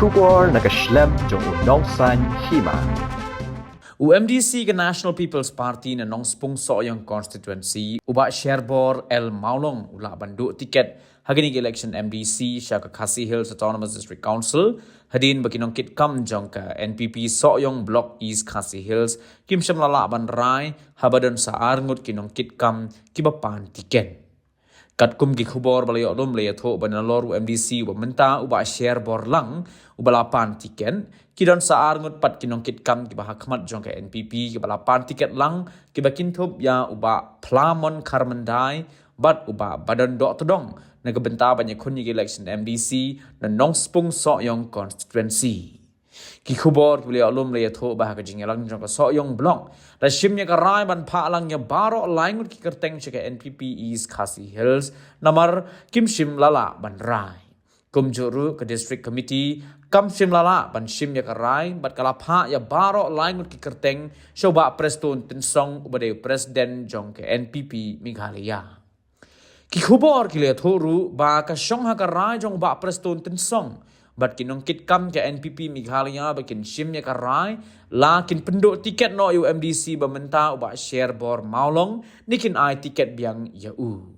Kubor nakaslem jong unongsan hima. UMDC ke National People's Party na nong spungso yang constituency uba Sherbor El Maulong ula banduk tiket hagini election MDC siya ka Khasi Hills Autonomous District Council hadin bagi nong kit kam jong ka NPP so yung Block East Khasi Hills kim syam lala ban rai habadan sa arngut kinong kit kam kibapan tiket kat kum ki khubor balayo lom le tho banalor UMDC uba menta uba Sherbor lang uba lapan tiket kidon sa arngut pat kinong kit kam ki bahakmat jong ka NPP ki balapan tiket lang ki bakinthop ya uba Plamon Karmandai bat uba badan dok todong nagabenta banyak kunyi election MDC na nong spung so yung constituency ki khubor bali alum le tho bah ka jingelang jong ka so yung blong la shimnya ka rai ban pha lang ya baro line ki kerteng che ka NPP East Khasi Hills namar kim shim lala ban rai kum juru ke district committee kam shim lala ban shimnya ka rai bat kala pha ya baro line ki kerteng shoba preston tin song ubade president jong ka NPP Meghalaya ki khubor ki le thoru ba ka shong ha ka rai jong ba preston tin song bat kinong kit kam ke NPP Meghalaya bakin shimnya ka rai lakin penduk tiket no UMDC bamenta uba Sherbor Maulong nikin ai tiket biang ya u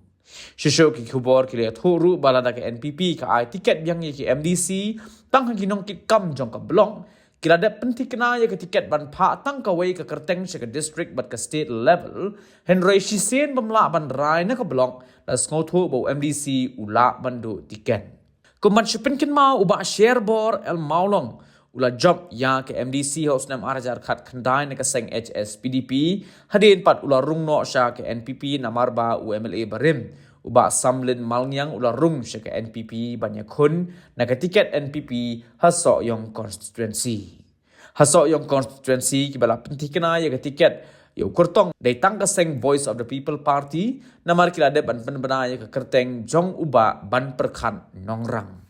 Shishok ki khubor ki le thoru balada ke NPP ka ai tiket biang ki MDC tang kinong kit kam jong ka blong kila de penti kena ya ke tiket ban pha tang ka wei ka kerteng se ka district bat ka state level Henry Shisen bamla ban rai na ka blong la ngotho bo MDC ula bandu tiket kuman shipin kin mau uba Sherbor El Maulong ula job ya ke MDC house nam arajar khat khandai ne ka seng HSPDP hadin pat ula rung no sha ke NPP namarba UMLA barim uba Samlin Malngyang ula rung sha ke NPP banyakun na ka tiket NPP haso yung constituency ki bala pentikna ya ka tiket yo kurtong dai tang ka seng Voice of the People Party namar kila de ban penbana ya ka kerteng jong uba ban perkhan nongrang